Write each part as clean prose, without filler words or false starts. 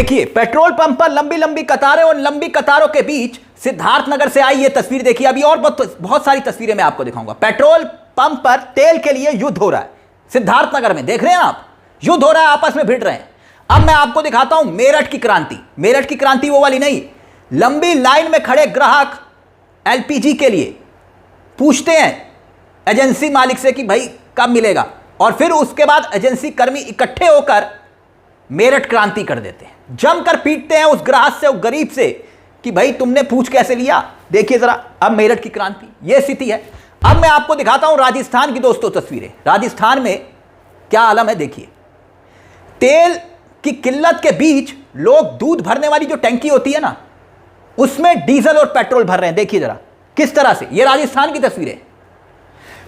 देखिए petrol pump पर लंबी लंबी कतारें और लंबी कतारों के बीच सिद्धार्थनगर से आई ये तस्वीर देखिए। अभी और बहुत सारी तस्वीरें मैं आपको दिखाऊंगा। पेट्रोल पंप पर तेल के लिए युद्ध हो रहा है सिद्धार्थनगर में, देख रहे हैं आप, युद्ध हो रहा है, आपस में भिड़ रहे हैं। अब मैं आपको दिखाता हूं मेरठ की क्रांति। मेरठ की क्रांति वो वाली नहीं, लंबी लाइन में खड़े ग्राहक एलपीजी के लिए पूछते हैं एजेंसी मालिक से कि भाई कब मिलेगा, और फिर उसके बाद एजेंसी कर्मी इकट्ठे होकर मेरठ क्रांति कर देते हैं, जमकर पीटते हैं उस ग्राहक से, उस गरीब से कि भाई तुमने पूछ कैसे लिया। देखिए जरा अब मेरठ की क्रांति, यह स्थिति है। अब मैं आपको दिखाता हूं राजस्थान की दोस्तों तस्वीरें। राजस्थान में क्या आलम है देखिए। तेल की किल्लत के बीच लोग दूध भरने वाली जो टंकी होती है ना, उसमें डीजल और पेट्रोल भर रहे हैं। देखिए जरा किस तरह से, यह राजस्थान की तस्वीरें।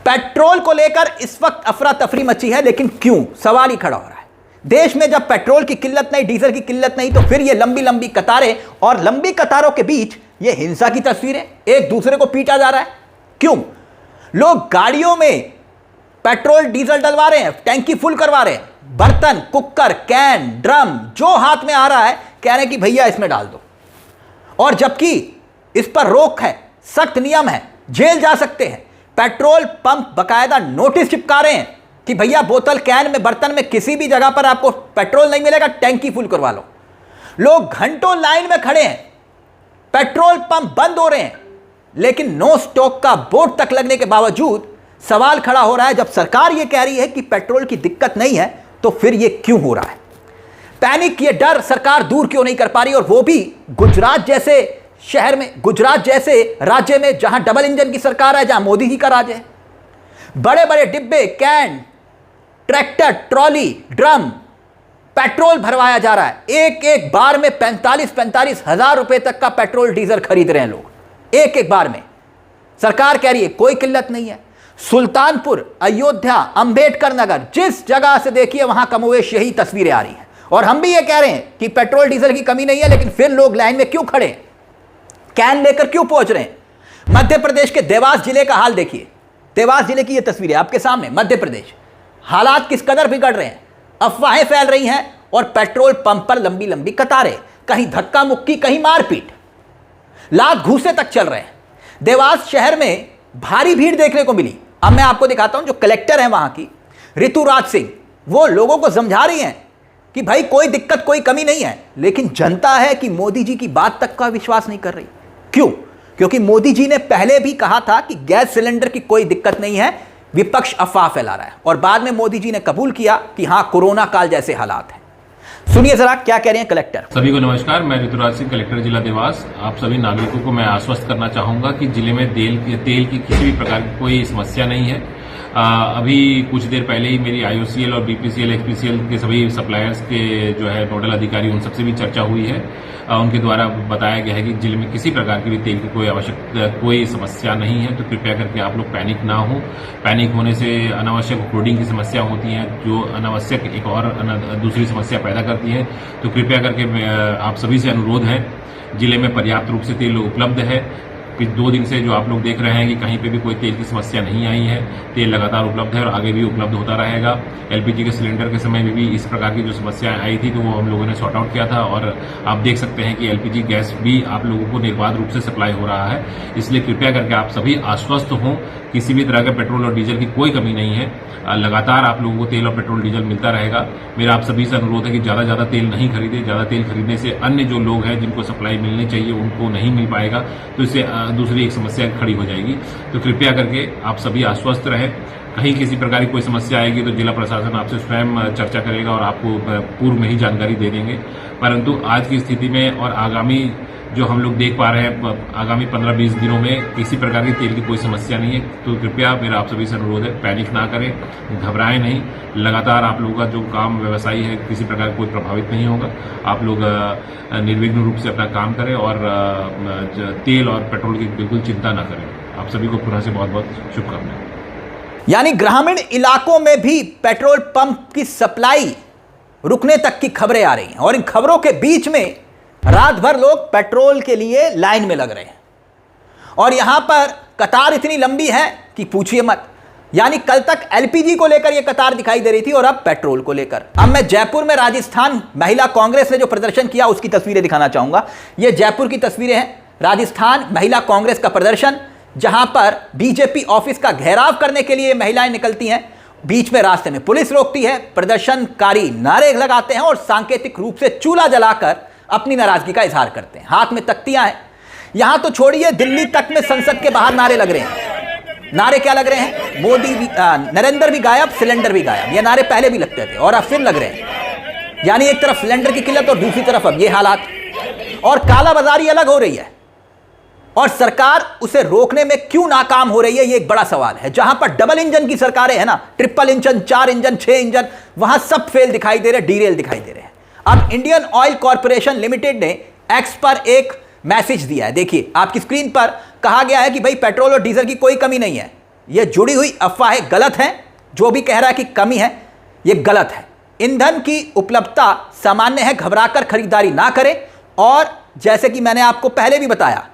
पेट्रोल को लेकर इस वक्त अफरा तफरी मची है, लेकिन क्यों, सवाल ही खड़ा हो रहा है। देश में जब पेट्रोल की किल्लत नहीं, डीजल की किल्लत नहीं, तो फिर ये लंबी लंबी कतारें, और लंबी कतारों के बीच ये हिंसा की तस्वीरें, एक दूसरे को पीटा जा रहा है। क्यों? लोग गाड़ियों में पेट्रोल डीजल डलवा रहे हैं, टैंकी फुल करवा रहे हैं, बर्तन, कुकर, कैन, ड्रम जो हाथ में आ रहा है कह रहे हैं कि भैया इसमें डाल दो, और जबकि इस पर रोक है, सख्त नियम है, जेल जा सकते हैं। पेट्रोल पंप बकायदा नोटिस चिपका रहे हैं कि भैया बोतल, कैन में, बर्तन में किसी भी जगह पर आपको पेट्रोल नहीं मिलेगा, टैंकी फुल करवा लो। लोग घंटों लाइन में खड़े हैं, पेट्रोल पंप बंद हो रहे हैं, लेकिन नो स्टॉक का बोर्ड तक लगने के बावजूद सवाल खड़ा हो रहा है, जब सरकार यह कह रही है कि पेट्रोल की दिक्कत नहीं है, तो फिर यह क्यों हो रहा है? पैनिक, ये डर सरकार दूर क्यों नहीं कर पा रही, और वो भी गुजरात जैसे शहर में, गुजरात जैसे राज्य में, जहां डबल इंजन की सरकार है, जहां मोदी जी का राज है। बड़े बड़े डिब्बे, can, tractor, trolley, drum, petrol भरवाया जा रहा है। एक एक बार में 45-45 हजार रुपए तक का पेट्रोल डीजल खरीद रहे हैं लोग, एक एक बार में। सरकार कह रही है कोई किल्लत नहीं है। सुल्तानपुर, अयोध्या, अंबेडकर नगर, जिस जगह से देखिए वहां कमोवेश यही तस्वीरें आ रही हैं। और हम भी ये कह रहे हैं कि पेट्रोल डीजल की कमी नहीं है, लेकिन फिर लोग लाइन में क्यों खड़े हैं, कैन लेकर क्यों पहुंच रहे हैं? मध्य प्रदेश के देवास जिले का हाल देखिए। देवास जिले की यह तस्वीरें आपके सामने, मध्य प्रदेश। हालात किस कदर बिगड़ रहे हैं, अफवाहें फैल रही हैं, और पेट्रोल पंप पर लंबी लंबी कतारें, कहीं धक्का मुक्की, कहीं मारपीट, लात घूसे तक चल रहे हैं। देवास शहर में भारी भीड़ देखने को मिली। अब मैं आपको दिखाता हूं, जो कलेक्टर है वहां की, ऋतुराज सिंह, वो लोगों को समझा रही हैं कि भाई कोई दिक्कत, कोई कमी नहीं है, लेकिन जनता है कि मोदी जी की बात तक का विश्वास नहीं कर रही। क्यों? क्योंकि मोदी जी ने पहले भी कहा था कि गैस सिलेंडर की कोई दिक्कत नहीं है, विपक्ष अफवाह फैला रहा है, और बाद में मोदी जी ने कबूल किया कि हां कोरोना काल जैसे हालात हैं। सुनिए जरा क्या कह रहे हैं कलेक्टर। सभी को नमस्कार, मैं ऋतुराज सिंह, कलेक्टर जिला देवास। आप सभी नागरिकों को मैं आश्वस्त करना चाहूंगा कि जिले में तेल की किसी भी प्रकार की कोई समस्या नहीं है। अभी कुछ देर पहले ही मेरी आईओसीएल और बीपीसीएल, एचपीसीएल के सभी सप्लायर्स के जो है नोडल अधिकारी, उन सबसे भी चर्चा हुई है। उनके द्वारा बताया गया है कि जिले में किसी प्रकार की भी तेल की कोई समस्या नहीं है। तो कृपया करके आप लोग पैनिक ना हो। पैनिक होने से अनावश्यक होर्डिंग की समस्या होती है, जो अनावश्यक एक और दूसरी समस्या पैदा करती है। तो कृपया करके आप सभी से अनुरोध है, जिले में पर्याप्त रूप से तेल उपलब्ध है। 2 दिन से जो आप लोग देख रहे हैं कि कहीं पे भी कोई तेल की समस्या नहीं आई है। तेल लगातार उपलब्ध है और आगे भी उपलब्ध होता रहेगा। एलपीजी के सिलेंडर के समय में भी इस प्रकार की जो समस्याएं आई थी, तो वो हम लोगों ने सॉर्ट आउट किया था, और आप देख सकते हैं कि एलपीजी गैस भी आप लोगों को निर्बाध रूप से सप्लाई हो रहा है। इसलिए कृपया करके आप सभी आश्वस्त हों, किसी भी तरह के पेट्रोल और डीजल की कोई कमी नहीं है। लगातार आप लोगों को तेल और पेट्रोल डीजल मिलता रहेगा। मेरा आप सभी से अनुरोध है कि ज्यादा तेल नहीं खरीदे। ज्यादा तेल खरीदने से अन्य जो लोग हैं जिनको सप्लाई मिलनी चाहिए उनको नहीं मिल पाएगा, तो इससे दूसरी एक समस्या खड़ी हो जाएगी। तो कृपया करके आप सभी आश्वस्त रहें। कहीं किसी प्रकार की कोई समस्या आएगी तो जिला प्रशासन आपसे स्वयं चर्चा करेगा और आपको पूर्व में ही जानकारी दे देंगे। परंतु आज की स्थिति में और आगामी जो हम लोग देख पा रहे हैं, आगामी 15-20 दिनों में किसी प्रकार की तेल की कोई समस्या नहीं है। तो कृपया मेरा आप सभी से अनुरोध है, पैनिक ना करें, घबराएं नहीं। लगातार आप लोगों का जो काम व्यवसायी है, किसी प्रकार कोई प्रभावित नहीं होगा। आप लोग निर्विघ्न रूप से अपना काम करें और तेल और पेट्रोल की बिल्कुल चिंता ना करें। आप सभी को पुनः से बहुत बहुत शुभकामनाएं। यानी ग्रामीण इलाकों में भी पेट्रोल पंप की सप्लाई रुकने तक की खबरें आ रही हैं, और इन खबरों के बीच में रात भर लोग पेट्रोल के लिए लाइन में लग रहे हैं, और यहां पर कतार इतनी लंबी है कि पूछिए मत। यानी कल तक एलपीजी को लेकर यह कतार दिखाई दे रही थी और अब पेट्रोल को लेकर। अब मैं जयपुर में राजस्थान महिला कांग्रेस ने जो प्रदर्शन किया उसकी तस्वीरें दिखाना चाहूंगा। ये जयपुर की तस्वीरें हैं, राजस्थान महिला कांग्रेस का प्रदर्शन, जहां पर बीजेपी ऑफिस का घेराव करने के लिए महिलाएं निकलती हैं। बीच में रास्ते में पुलिस रोकती है, प्रदर्शनकारी नारे लगाते हैं और सांकेतिक रूप से चूल्हा जलाकर अपनी नाराजगी का इजहार करते हैं। हाथ में तख्तियां हैं। यहां तो छोड़िए, दिल्ली तक में संसद के बाहर नारे लग रहे हैं। नारे क्या लग रहे हैं? मोदी भी, नरेंद्र भी गायब, सिलेंडर भी गायब। ये नारे पहले भी लगते थे और अब फिर लग रहे हैं। यानी एक तरफ सिलेंडर की किल्लत और दूसरी तरफ अब ये हालात, और कालाबाजारी अलग हो रही है और सरकार उसे रोकने में क्यों नाकाम हो रही है, ये एक बड़ा सवाल है। जहां पर डबल इंजन की सरकारें हैं ना, ट्रिपल इंजन, 4 इंजन, 6 इंजन, वहां सब फेल दिखाई दे रहे, डीरेल दिखाई दे रहे हैं। अब इंडियन ऑयल कॉर्पोरेशन लिमिटेड ने एक्स पर एक मैसेज दिया है, देखिए आपकी स्क्रीन पर। कहा गया है कि भाई पेट्रोल और डीजल की कोई कमी नहीं है। यह जुड़ी हुई अफवाहें गलत हैं। जो भी कह रहा है कि कमी है, यह गलत है। ईंधन की उपलब्धता सामान्य है, घबराकर खरीदारी ना करें। और जैसे कि मैंने आपको पहले भी बताया,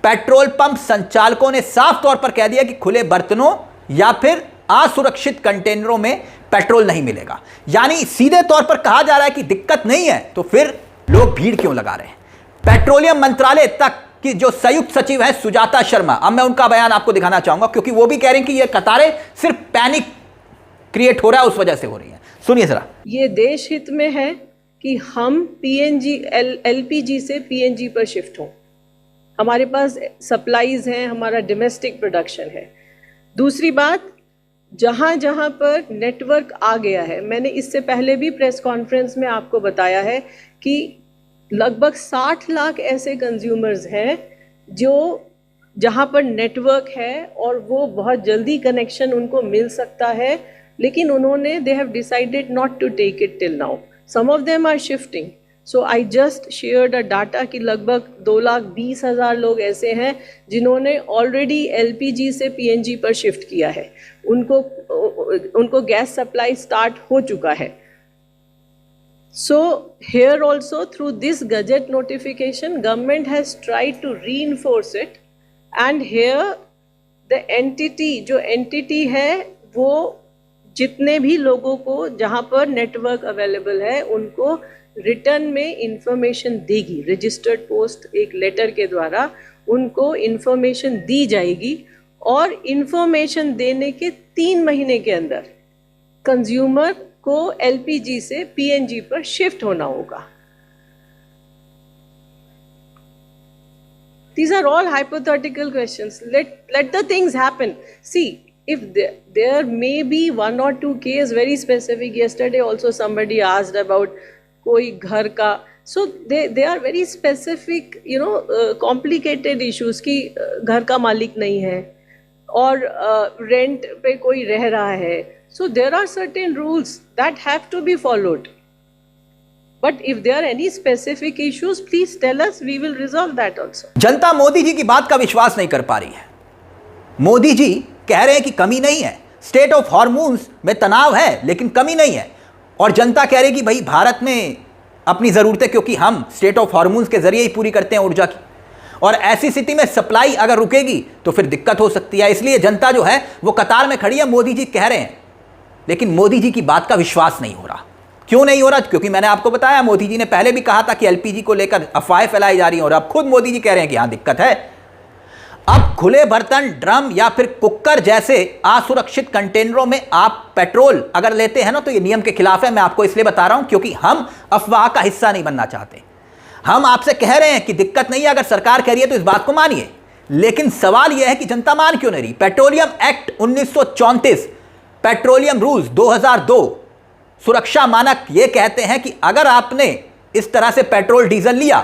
पेट्रोल पंप संचालकों ने साफ तौर पर कह दिया कि खुले बर्तनों या फिर असुरक्षित कंटेनरों में पेट्रोल नहीं मिलेगा। यानी सीधे तौर पर कहा जा रहा है कि दिक्कत नहीं है, तो फिर लोग भीड़ क्यों लगा रहे हैं। पेट्रोलियम मंत्रालय तक की जो संयुक्त सचिव है सुजाता शर्मा, अब मैं उनका बयान आपको दिखाना चाहूंगा, क्योंकि वो भी कह रहे हैं कि ये कतारें सिर्फ पैनिक क्रिएट हो रहा है उस वजह से हो रही है। सुनिए जरा। ये देश हित में है कि हम पीएनजी एलपीजी से पीएनजी पर शिफ्ट हों। हमारे पास सप्लाईज हैं, हमारा डोमेस्टिक प्रोडक्शन है। दूसरी बात, जहां जहां पर नेटवर्क आ गया है, मैंने इससे पहले भी प्रेस कॉन्फ्रेंस में आपको बताया है कि लगभग 60 लाख ऐसे कंज्यूमर्स हैं जो जहां पर नेटवर्क है और वो बहुत जल्दी कनेक्शन उनको मिल सकता है, लेकिन उन्होंने they have decided not to take it till now. Some of them are shifting. So I just shared a data कि लगभग 2,20,000 लोग ऐसे हैं जिन्होंने ऑलरेडी एलपीजी से पीएनजी पर शिफ्ट किया है। उनको गैस सप्लाई स्टार्ट हो चुका है। So here also through this Gazette notification, government has tried to reinforce it, and here the entity, जो entity है वो जितने भी लोगों को जहाँ पर नेटवर्क अवेलेबल है उनको रिटर्न में इंफॉर्मेशन देगी। रजिस्टर्ड पोस्ट एक लेटर के द्वारा उनको इंफॉर्मेशन दी जाएगी और इंफॉर्मेशन देने के 3 महीने के अंदर कंज्यूमर को एलपीजी से पीएनजी पर शिफ्ट होना होगा। These are all hypothetical questions. Let the things happen. See, if there may be 1 or 2 cases very specific. Yesterday also somebody asked about कोई घर का. So they are very specific, complicated issues कि घर का मालिक नहीं है और रेंट पे कोई रह रहा है. So there are certain rules that have to be followed. But if there are any specific issues, please tell us, we will resolve that also. जनता मोदी जी की बात का विश्वास नहीं कर पा रही है. मोदी जी कह रहे हैं कि कमी नहीं है, स्टेट ऑफ हॉर्मोन्स में तनाव है लेकिन कमी नहीं है, और जनता कह रही है कि भाई भारत में अपनी ज़रूरतें क्योंकि हम स्टेट ऑफ हॉर्मोन्स के जरिए ही पूरी करते हैं ऊर्जा की, और ऐसी स्थिति में सप्लाई अगर रुकेगी तो फिर दिक्कत हो सकती है. इसलिए जनता जो है वो कतार में खड़ी है. मोदी जी कह रहे हैं लेकिन मोदी जी की बात का विश्वास नहीं हो रहा. क्यों नहीं हो रहा? क्योंकि मैंने आपको बताया, मोदी जी ने पहले भी कहा था कि एलपीजी को लेकर अफवाहें फैलाई जा रही हैं और अब खुद मोदी जी कह रहे हैं कि हाँ दिक्कत है. अब खुले बर्तन, ड्रम या फिर कुकर जैसे असुरक्षित कंटेनरों में आप पेट्रोल अगर लेते हैं ना तो ये नियम के खिलाफ है. मैं आपको इसलिए बता रहा हूं क्योंकि हम अफवाह का हिस्सा नहीं बनना चाहते. हम आपसे कह रहे हैं कि दिक्कत नहीं है, अगर सरकार कह रही है तो इस बात को मानिए. लेकिन सवाल यह है कि जनता मान क्यों नहीं रही. पेट्रोलियम एक्ट 1934, पेट्रोलियम रूल्स 2002, सुरक्षा मानक यह कहते हैं कि अगर आपने इस तरह से पेट्रोल डीजल लिया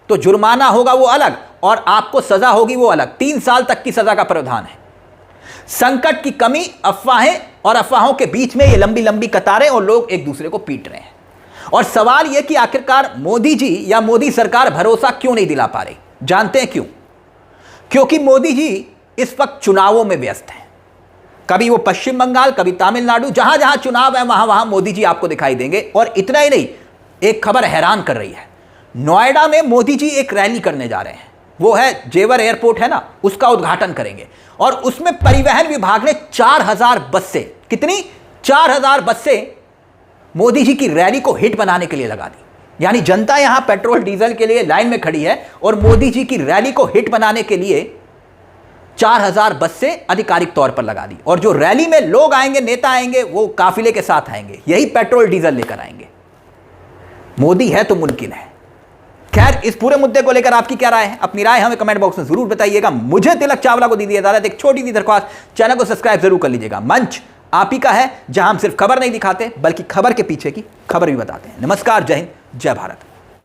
तो जुर्माना होगा वो अलग और आपको सजा होगी वो अलग. 3 साल तक की सजा का प्रावधान है. संकट की कमी, अफवाहें और अफवाहों के बीच में ये लंबी लंबी कतारें और लोग एक दूसरे को पीट रहे हैं. और सवाल यह कि आखिरकार मोदी जी या मोदी सरकार भरोसा क्यों नहीं दिला पा रही. जानते हैं क्यों? क्योंकि मोदी जी इस वक्त चुनावों में व्यस्त हैं. कभी वो पश्चिम बंगाल, कभी तमिलनाडु, जहां जहां चुनाव है वहां वहां मोदी जी आपको दिखाई देंगे. और इतना ही नहीं, एक खबर हैरान कर रही है. नोएडा में मोदी जी एक रैली करने जा रहे हैं. वो है जेवर एयरपोर्ट है ना, उसका उद्घाटन करेंगे। और उसमें परिवहन विभाग ने 4000 बसें, कितनी 4000 बसें मोदी जी की रैली को हिट बनाने के लिए लगा दी। यानी जनता यहां पेट्रोल डीजल के लिए लाइन में खड़ी है और मोदी जी की रैली को हिट बनाने के लिए 4000 बसें आधिकारिक तौर पर लगा दी। और जो रैली में लोग आएंगे, नेता आएंगे, वो काफिले के साथ आएंगे, यही पेट्रोल डीजल लेकर आएंगे। मोदी है तो मुमकिन है। खैर, इस पूरे मुद्दे को लेकर आपकी क्या राय है? अपनी राय हमें कमेंट बॉक्स में जरूर बताइएगा। मुझे तिलक चावला को दीजिए इजाजत, एक छोटी सी दरख्वास्त, चैनल को सब्सक्राइब जरूर कर लीजिएगा। मंच आप ही का है, जहां हम सिर्फ खबर नहीं दिखाते बल्कि खबर के पीछे की खबर भी बताते हैं। नमस्कार, जय हिंद, जय भारत।